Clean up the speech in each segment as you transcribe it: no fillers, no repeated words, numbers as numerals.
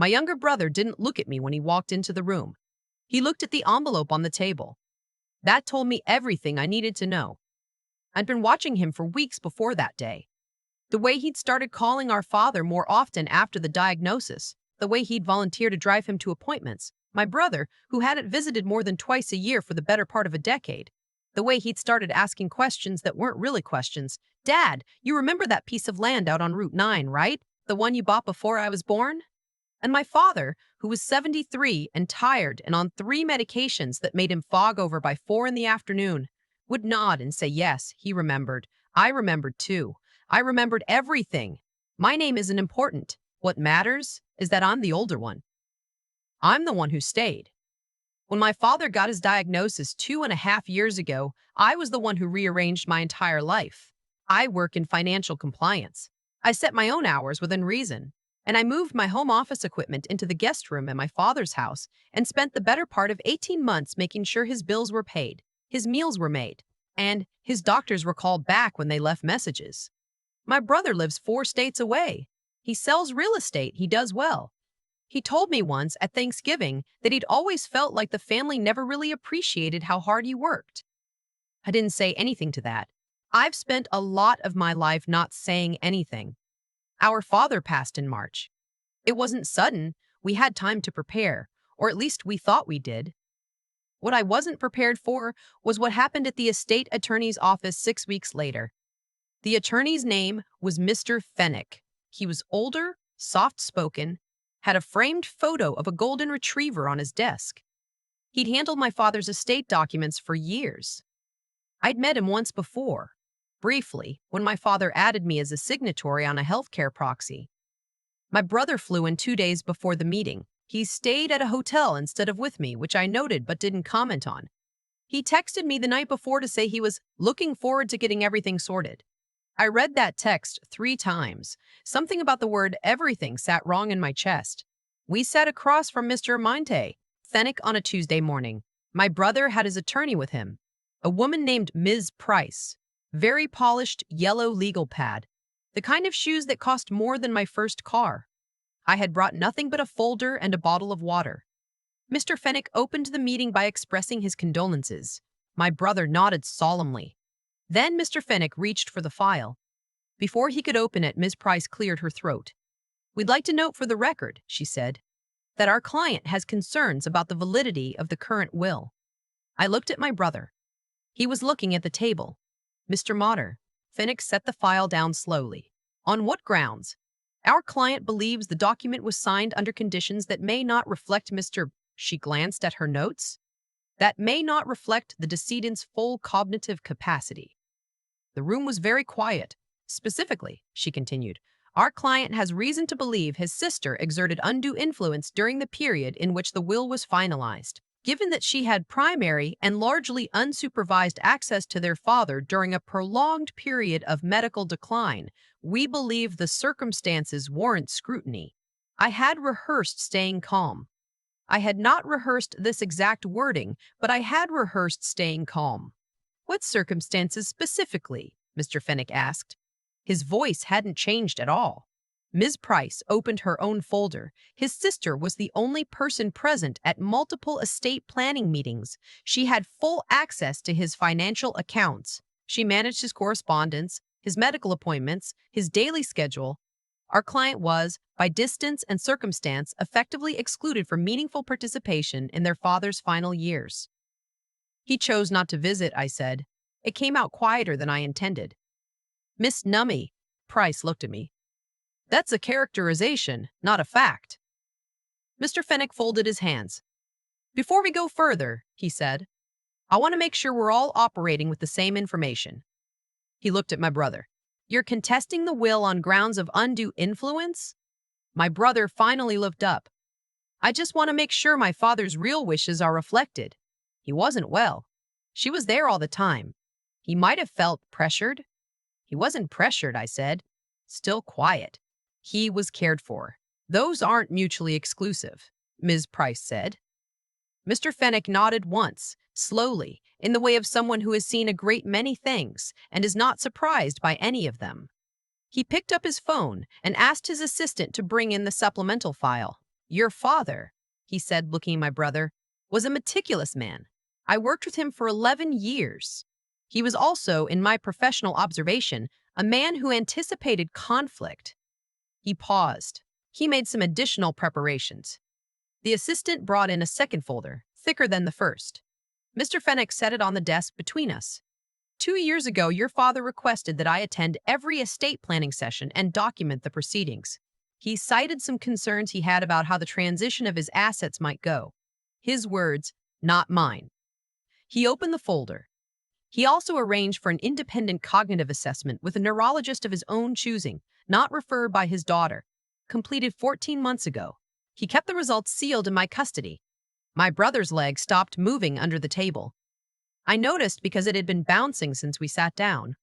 My younger brother didn't look at me when he walked into the room. He looked at the envelope on the table. That told me everything I needed to know. I'd been watching him for weeks before that day. The way he'd started calling our father more often after the diagnosis, the way he'd volunteer to drive him to appointments, my brother, who hadn't visited more than twice a year for the better part of a decade, the way he'd started asking questions that weren't really questions. Dad, you remember that piece of land out on Route 9, right? The one you bought before I was born? And my father, who was 73 and tired and on 3 medications that made him fog over by 4 in the afternoon, would nod and say yes, he remembered. I remembered too. I remembered everything. My name isn't important. What matters is that I'm the older one. I'm the one who stayed. When my father got his diagnosis 2.5 years ago, I was the one who rearranged my entire life. I work in financial compliance. I set my own hours within reason, and I moved my home office equipment into the guest room at my father's house and spent the better part of 18 months making sure his bills were paid, his meals were made, and his doctors were called back when they left messages. My brother lives 4 states away. He sells real estate. He does well. He told me once at Thanksgiving that he'd always felt like the family never really appreciated how hard he worked. I didn't say anything to that. I've spent a lot of my life not saying anything. Our father passed in March. It wasn't sudden. We had time to prepare, or at least we thought we did. What I wasn't prepared for was what happened at the estate attorney's office 6 weeks later. The attorney's name was Mr. Fennick. He was older, soft-spoken, had a framed photo of a golden retriever on his desk. He'd handled my father's estate documents for years. I'd met him once before, briefly, when my father added me as a signatory on a healthcare proxy. My brother flew in 2 days before the meeting. He stayed at a hotel instead of with me, which I noted but didn't comment on. He texted me the night before to say he was looking forward to getting everything sorted. I read that text 3 times. Something about the word everything sat wrong in my chest. We sat across from Mr. Aminte, Fennick, on a Tuesday morning. My brother had his attorney with him, a woman named Ms. Price. Very polished yellow legal pad, the kind of shoes that cost more than my first car. I had brought nothing but a folder and a bottle of water. Mr. Fennick opened the meeting by expressing his condolences. My brother nodded solemnly. Then Mr. Fennick reached for the file. Before he could open it, Ms. Price cleared her throat. "We'd like to note for the record," she said, "that our client has concerns about the validity of the current will." I looked at my brother. He was looking at the table. "Mr. Motter," Fennick set the file down slowly. "On what grounds? Our client believes the document was signed under conditions that may not reflect Mr. She glanced at her notes. That may not reflect the decedent's full cognitive capacity. The room was very quiet. Specifically, she continued, our client has reason to believe his sister exerted undue influence during the period in which the will was finalized. Given that she had primary and largely unsupervised access to their father during a prolonged period of medical decline, we believe the circumstances warrant scrutiny. I had rehearsed staying calm. I had not rehearsed this exact wording, but I had rehearsed staying calm. "What circumstances specifically?" Mr. Fennick asked. His voice hadn't changed at all. Ms. Price opened her own folder. His sister was the only person present at multiple estate planning meetings. She had full access to his financial accounts. She managed his correspondence, his medical appointments, his daily schedule. Our client was, by distance and circumstance, effectively excluded from meaningful participation in their father's final years. "He chose not to visit," I said. It came out quieter than I intended. "Miss Nummy," Price looked at me. "That's a characterization, not a fact." Mr. Fennick folded his hands. "Before we go further," he said, "I want to make sure we're all operating with the same information." He looked at my brother. "You're contesting the will on grounds of undue influence?" My brother finally looked up. "I just want to make sure my father's real wishes are reflected. He wasn't well. She was there all the time. He might have felt pressured." "He wasn't pressured," I said. Still quiet. "He was cared for." "Those aren't mutually exclusive," Ms. Price said. Mr. Fennick nodded once, slowly, in the way of someone who has seen a great many things and is not surprised by any of them. He picked up his phone and asked his assistant to bring in the supplemental file. Your father, he said, looking at my brother, was a meticulous man. I worked with him for 11 years. He was also, in my professional observation, a man who anticipated conflict. He paused. He made some additional preparations. The assistant brought in a second folder, thicker than the first. Mr. Fenwick set it on the desk between us. 2 years ago, your father requested that I attend every estate planning session and document the proceedings. He cited some concerns he had about how the transition of his assets might go. His words, not mine. He opened the folder. He also arranged for an independent cognitive assessment with a neurologist of his own choosing, not referred by his daughter, completed 14 months ago. He kept the results sealed in my custody. My brother's leg stopped moving under the table. I noticed because it had been bouncing since we sat down.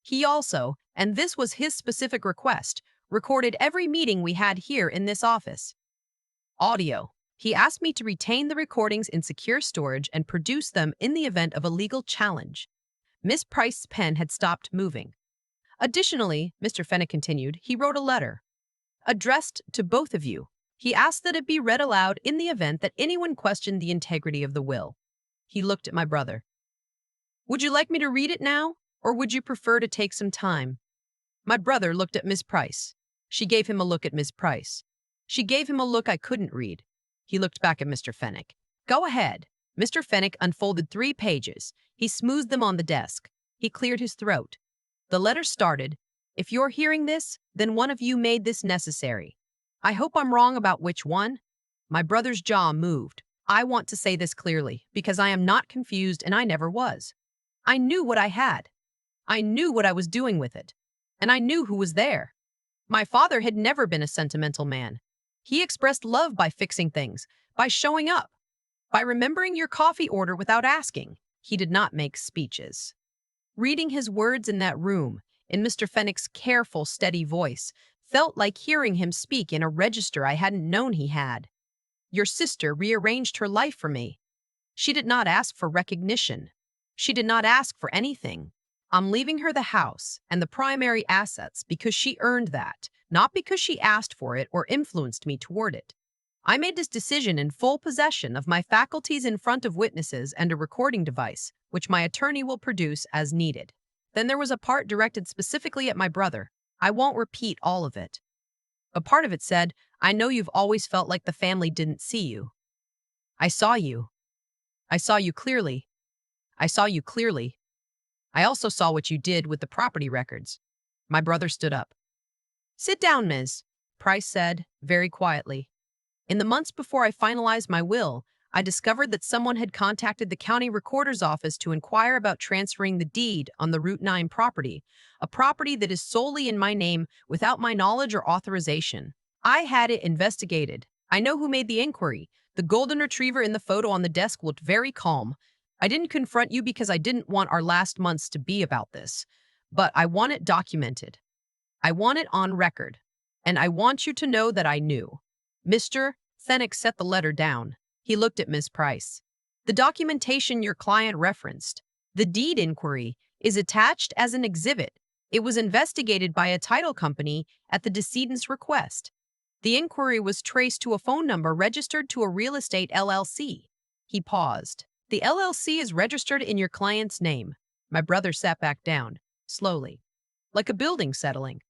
He also, and this was his specific request, recorded every meeting we had here in this office. Audio. He asked me to retain the recordings in secure storage and produce them in the event of a legal challenge. Miss Price's pen had stopped moving. Additionally, Mr. Fenwick continued, he wrote a letter addressed to both of you. He asked that it be read aloud in the event that anyone questioned the integrity of the will. He looked at my brother. Would you like me to read it now, or would you prefer to take some time? My brother looked at Miss Price. She gave him a look at Miss Price. She gave him a look I couldn't read. He looked back at Mr. Fenwick. Go ahead. Mr. Fenwick unfolded 3 pages. He smoothed them on the desk. He cleared his throat. The letter started, if you're hearing this, then one of you made this necessary. I hope I'm wrong about which one. My brother's jaw moved. I want to say this clearly, because I am not confused and I never was. I knew what I had. I knew what I was doing with it. And I knew who was there. My father had never been a sentimental man. He expressed love by fixing things, by showing up, by remembering your coffee order without asking. He did not make speeches. Reading his words in that room, in Mr. Fenwick's careful, steady voice, felt like hearing him speak in a register I hadn't known he had. Your sister rearranged her life for me. She did not ask for recognition. She did not ask for anything. I'm leaving her the house and the primary assets because she earned that, not because she asked for it or influenced me toward it. I made this decision in full possession of my faculties in front of witnesses and a recording device, which my attorney will produce as needed. Then there was a part directed specifically at my brother. I won't repeat all of it. A part of it said, I know you've always felt like the family didn't see you. I saw you. I saw you clearly. I saw you clearly. I also saw what you did with the property records. My brother stood up. Sit down, Ms. Price said, very quietly. In the months before I finalized my will, I discovered that someone had contacted the county recorder's office to inquire about transferring the deed on the Route 9 property, a property that is solely in my name without my knowledge or authorization. I had it investigated. I know who made the inquiry. The golden retriever in the photo on the desk looked very calm. I didn't confront you because I didn't want our last months to be about this, but I want it documented. I want it on record, and I want you to know that I knew. Mr. Fenwick set the letter down. He looked at Ms. Price. The documentation your client referenced, the deed inquiry, is attached as an exhibit. It was investigated by a title company at the decedent's request. The inquiry was traced to a phone number registered to a real estate LLC. He paused. The LLC is registered in your client's name. My brother sat back down, slowly, like a building settling.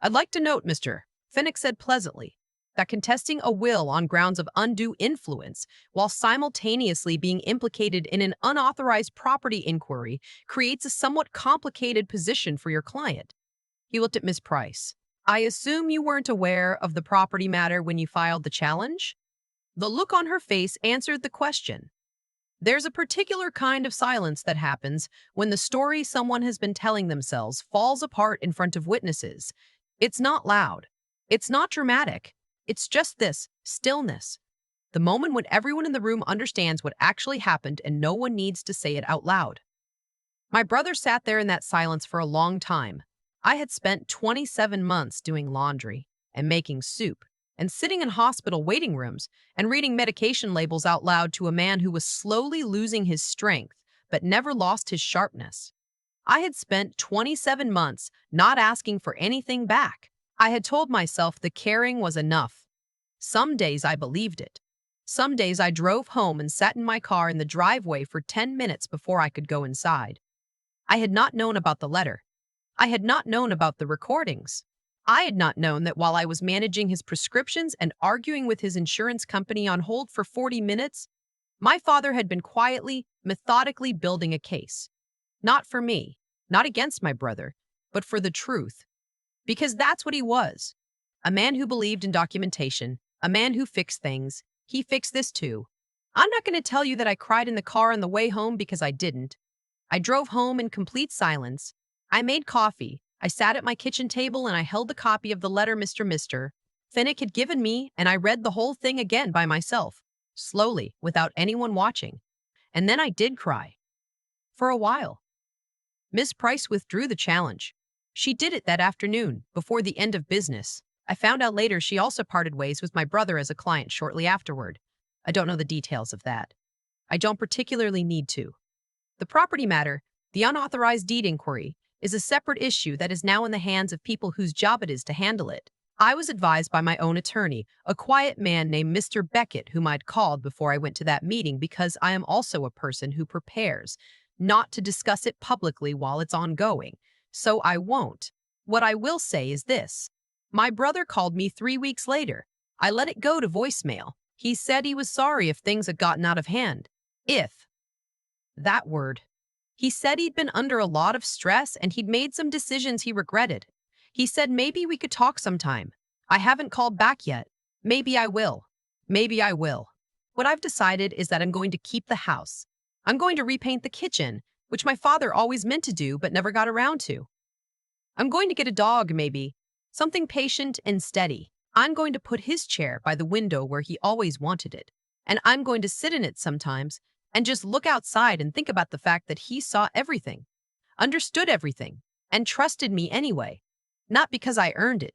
I'd like to note, Mr. Fenwick said pleasantly, that contesting a will on grounds of undue influence while simultaneously being implicated in an unauthorized property inquiry creates a somewhat complicated position for your client. He looked at Ms. Price. I assume you weren't aware of the property matter when you filed the challenge? The look on her face answered the question. There's a particular kind of silence that happens when the story someone has been telling themselves falls apart in front of witnesses. It's not loud. It's not dramatic. It's just this stillness. The moment when everyone in the room understands what actually happened and no one needs to say it out loud. My brother sat there in that silence for a long time. I had spent 27 months doing laundry and making soup and sitting in hospital waiting rooms and reading medication labels out loud to a man who was slowly losing his strength but never lost his sharpness. I had spent 27 months not asking for anything back. I had told myself the caring was enough. Some days I believed it. Some days I drove home and sat in my car in the driveway for 10 minutes before I could go inside. I had not known about the letter. I had not known about the recordings. I had not known that while I was managing his prescriptions and arguing with his insurance company on hold for 40 minutes, my father had been quietly, methodically building a case. Not for me, not against my brother, but for the truth. Because that's what he was. A man who believed in documentation, a man who fixed things. He fixed this too. I'm not going to tell you that I cried in the car on the way home because I didn't. I drove home in complete silence. I made coffee. I sat at my kitchen table and I held the copy of the letter Mr. Finnick had given me, and I read the whole thing again by myself, slowly, without anyone watching. And then I did cry. For a while. Miss Price withdrew the challenge. She did it that afternoon, before the end of business. I found out later she also parted ways with my brother as a client shortly afterward. I don't know the details of that. I don't particularly need to. The property matter, the unauthorized deed inquiry, is a separate issue that is now in the hands of people whose job it is to handle it. I was advised by my own attorney, a quiet man named Mr. Beckett, whom I'd called before I went to that meeting because I am also a person who prepares not to discuss it publicly while it's ongoing. So I won't. What I will say is this. My brother called me 3 weeks later. I let it go to voicemail. He said he was sorry if things had gotten out of hand. If. That word. He said he'd been under a lot of stress and he'd made some decisions he regretted. He said maybe we could talk sometime. I haven't called back yet. Maybe I will. Maybe I will. What I've decided is that I'm going to keep the house. I'm going to repaint the kitchen, which my father always meant to do but never got around to. I'm going to get a dog, maybe. Something patient and steady. I'm going to put his chair by the window where he always wanted it. And I'm going to sit in it sometimes and just look outside and think about the fact that he saw everything, understood everything, and trusted me anyway. Not because I earned it.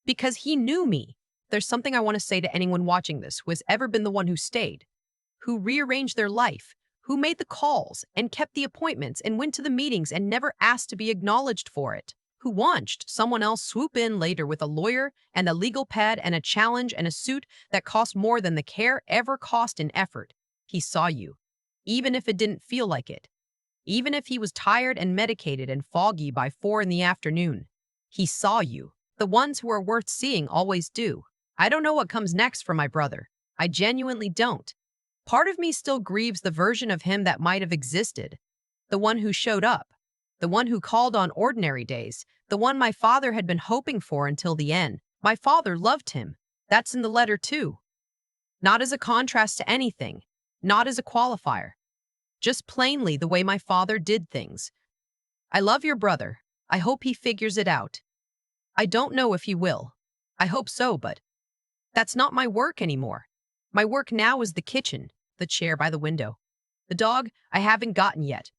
Because he knew me. There's something I want to say to anyone watching this who has ever been the one who stayed, who rearranged their life, who made the calls and kept the appointments and went to the meetings and never asked to be acknowledged for it, who watched someone else swoop in later with a lawyer and a legal pad and a challenge and a suit that cost more than the care ever cost in effort. He saw you, even if it didn't feel like it, even if he was tired and medicated and foggy by 4 in the afternoon. He saw you. The ones who are worth seeing always do. I don't know what comes next for my brother. I genuinely don't. Part of me still grieves the version of him that might have existed. The one who showed up. The one who called on ordinary days. The one my father had been hoping for until the end. My father loved him. That's in the letter too. Not as a contrast to anything. Not as a qualifier. Just plainly the way my father did things. I love your brother. I hope he figures it out. I don't know if he will. I hope so, but that's not my work anymore. My work now is the kitchen, the chair by the window. The dog I haven't gotten yet.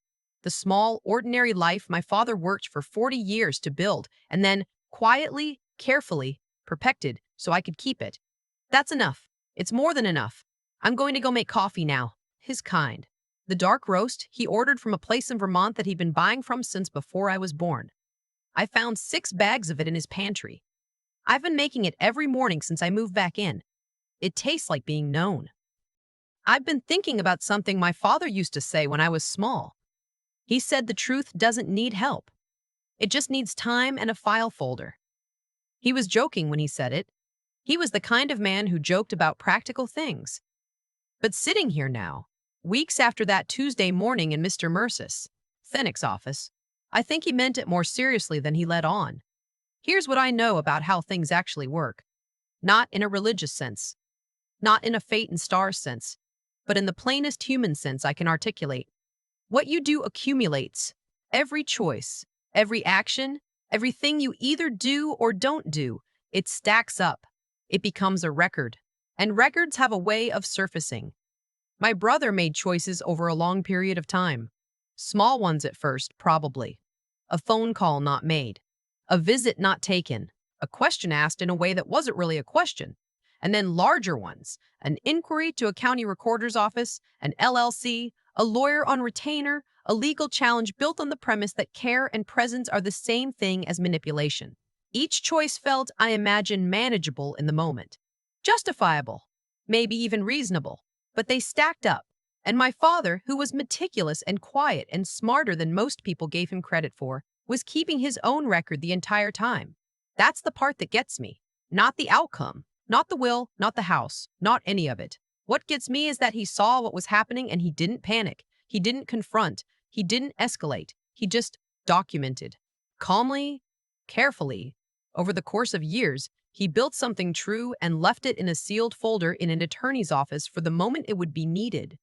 The small, ordinary life my father worked for 40 years to build and then quietly, carefully, perfected so I could keep it. That's enough. It's more than enough. I'm going to go make coffee now. His kind. The dark roast he ordered from a place in Vermont that he'd been buying from since before I was born. I found 6 bags of it in his pantry. I've been making it every morning since I moved back in. It tastes like being known. I've been thinking about something my father used to say when I was small. He said the truth doesn't need help. It just needs time and a file folder. He was joking when he said it. He was the kind of man who joked about practical things. But sitting here now, weeks after that Tuesday morning in Mr. Mercis, Finnick's office, I think he meant it more seriously than he let on. Here's what I know about how things actually work. Not in a religious sense. Not in a fate and stars sense. But in the plainest human sense I can articulate. What you do accumulates. Every choice, every action, everything you either do or don't do, it stacks up. It becomes a record. And records have a way of surfacing. My brother made choices over a long period of time. Small ones at first, probably. A phone call not made. A visit not taken. A question asked in a way that wasn't really a question. And then larger ones. An inquiry to a county recorder's office, an LLC, a lawyer on retainer, a legal challenge built on the premise that care and presence are the same thing as manipulation. Each choice felt, I imagine, manageable in the moment. Justifiable, maybe even reasonable, but they stacked up. And my father, who was meticulous and quiet and smarter than most people gave him credit for, was keeping his own record the entire time. That's the part that gets me. Not the outcome, not the will, not the house, not any of it. What gets me is that he saw what was happening and he didn't panic. He didn't confront. He didn't escalate. He just documented. Calmly, carefully. Over the course of years, he built something true and left it in a sealed folder in an attorney's office for the moment it would be needed.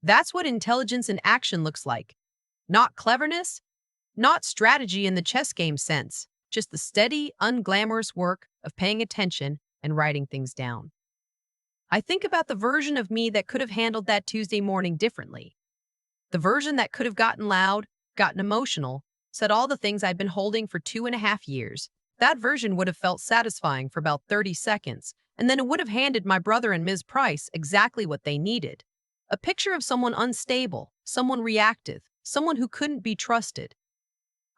That's what intelligence in action looks like. Not cleverness, not strategy in the chess game sense, just the steady, unglamorous work of paying attention and writing things down. I think about the version of me that could have handled that Tuesday morning differently. The version that could have gotten loud, gotten emotional, said all the things I'd been holding for 2.5 years. That version would have felt satisfying for about 30 seconds, and then it would have handed my brother and Ms. Price exactly what they needed. A picture of someone unstable, someone reactive, someone who couldn't be trusted.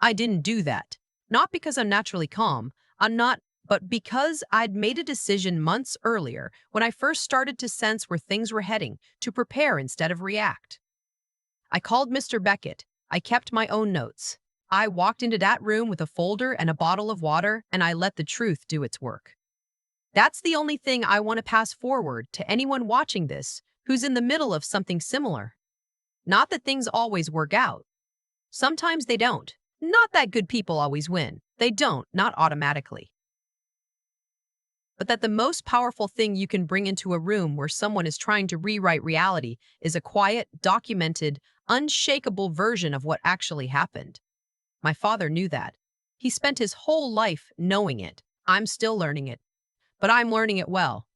I didn't do that. Not because I'm naturally calm, but because I'd made a decision months earlier when I first started to sense where things were heading, to prepare instead of react. I called Mr. Beckett. I kept my own notes. I walked into that room with a folder and a bottle of water, and I let the truth do its work. That's the only thing I want to pass forward to anyone watching this who's in the middle of something similar. Not that things always work out. Sometimes they don't. Not that good people always win. They don't, not automatically. But that the most powerful thing you can bring into a room where someone is trying to rewrite reality is a quiet, documented, unshakable version of what actually happened. My father knew that. He spent his whole life knowing it. I'm still learning it. But I'm learning it well.